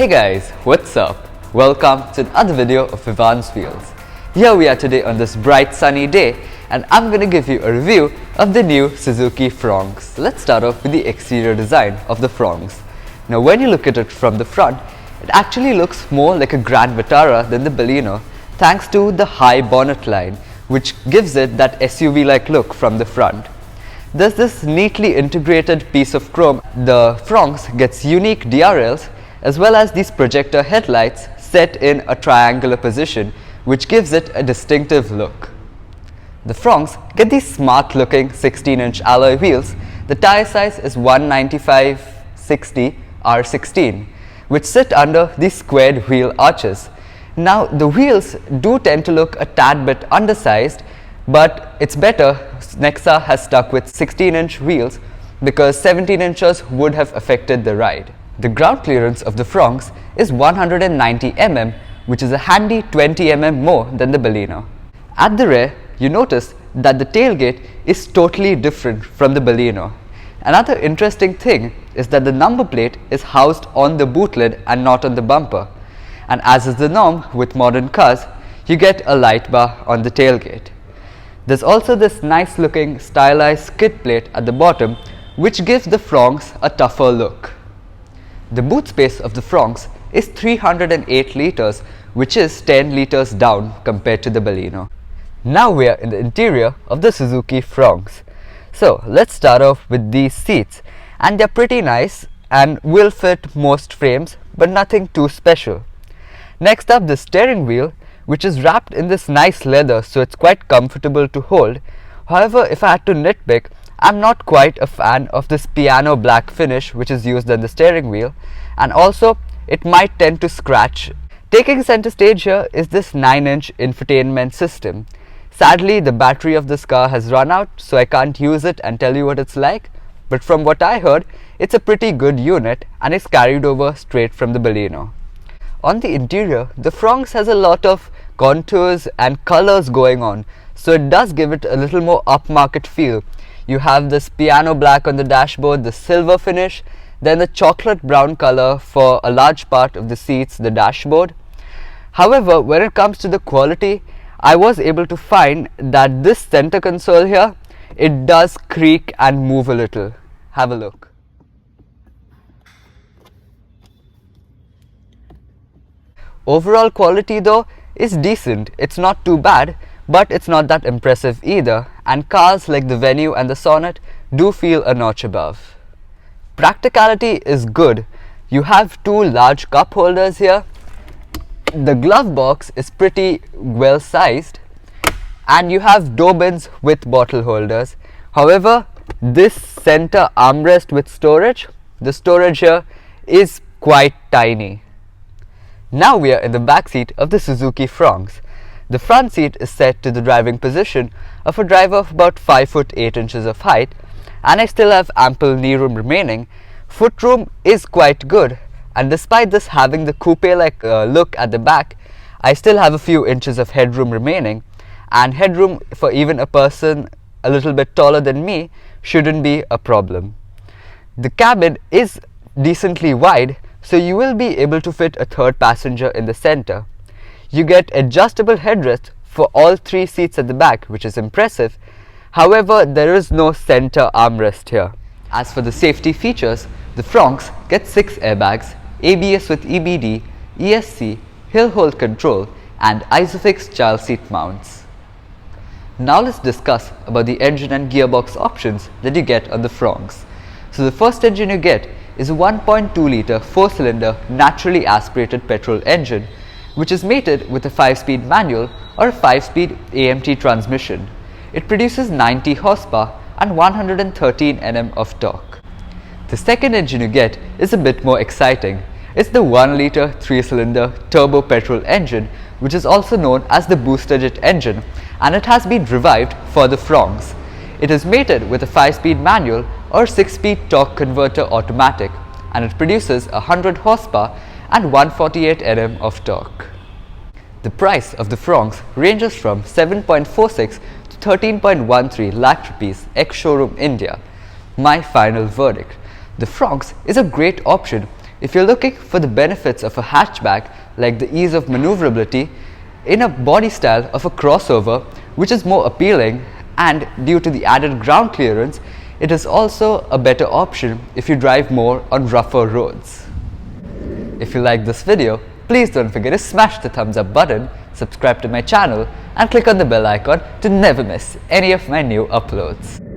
Hey guys, what's up? Welcome to another video of Ivan's Wheels. Here we are today on this bright sunny day and I'm going to give you a review of the new Suzuki Fronx. Let's start off with the exterior design of the Fronx. Now when you look at it from the front, it actually looks more like a Grand Vitara than the Baleno thanks to the high bonnet line, which gives it that SUV-like look from the front. There's this neatly integrated piece of chrome. The Fronx gets unique DRLs as well as these projector headlights set in a triangular position, which gives it a distinctive look. The Fronx get these smart looking 16-inch alloy wheels. The tire size is 195/60 R16, which sit under these squared wheel arches. Now the wheels do tend to look a tad bit undersized, but it's better Nexa has stuck with 16-inch wheels because 17 inches would have affected the ride. The ground clearance of the Fronx is 190 mm, which is a handy 20 mm more than the Baleno. At the rear, you notice that the tailgate is totally different from the Baleno. Another interesting thing is that the number plate is housed on the boot lid and not on the bumper. And as is the norm with modern cars, you get a light bar on the tailgate. There's also this nice looking stylized skid plate at the bottom, which gives the Fronx a tougher look. The boot space of the Fronx is 308 liters, which is 10 liters down compared to the Baleno. Now we are in the interior of the Suzuki Fronx. So let's start off with these seats, and they're pretty nice and will fit most frames, but nothing too special. Next up, the steering wheel, which is wrapped in this nice leather, so it's quite comfortable to hold. However, if I had to nitpick, I'm not quite a fan of this piano black finish which is used on the steering wheel, and also it might tend to scratch. Taking center stage here is this 9-inch infotainment system. Sadly, the battery of this car has run out, so I can't use it and tell you what it's like, but from what I heard, it's a pretty good unit and is carried over straight from the Baleno. On the interior, the Fronx has a lot of contours and colors going on, so it does give it a little more upmarket feel. You have this piano black on the dashboard, the silver finish, then the chocolate brown color for a large part of the seats, the dashboard. However, when it comes to the quality, I was able to find that this center console here, it does creak and move a little. Have a look. Overall quality though is decent. It's not too bad, but it's not that impressive either, and cars like the Venue and the Sonnet do feel a notch above. Practicality is good. You have two large cup holders here. The glove box is pretty well sized, and you have door bins with bottle holders. However, this center armrest with storage, the storage here is quite tiny. Now we are in the back seat of the Suzuki Fronx. The front seat is set to the driving position of a driver of about 5 foot 8 inches of height, and I still have ample knee room remaining. Footroom is quite good, and despite this having the coupe-like look at the back, I still have a few inches of headroom remaining, and headroom for even a person a little bit taller than me shouldn't be a problem. The cabin is decently wide, so you will be able to fit a third passenger in the center. You get adjustable headrest for all 3 seats at the back, which is impressive. However, there is no center armrest here. As for the safety features, the Fronx gets 6 airbags, ABS with EBD, ESC, hill hold control, and Isofix child seat mounts. Now let's discuss about the engine and gearbox options that you get on the Fronx. So the first engine you get is a 1.2 litre 4-cylinder naturally aspirated petrol engine, which is mated with a 5-speed manual or a 5-speed AMT transmission. It produces 90 horsepower and 113 Nm of torque. The second engine you get is a bit more exciting. It's the 1 litre 3-cylinder turbo petrol engine, which is also known as the booster jet engine, and it has been revived for the Fronx. It is mated with a 5-speed manual or 6-speed torque converter automatic, and it produces 100 horsepower and 148 Nm of torque. The price of the Fronx ranges from 7.46 to 13.13 lakh rupees ex-showroom India. My final verdict: the Fronx is a great option If you're looking for the benefits of a hatchback, like the ease of maneuverability in a body style of a crossover, which is more appealing, and due to the added ground clearance, it is also a better option if you drive more on rougher roads. If you like this video, please don't forget to smash the thumbs up button, subscribe to my channel, and click on the bell icon to never miss any of my new uploads.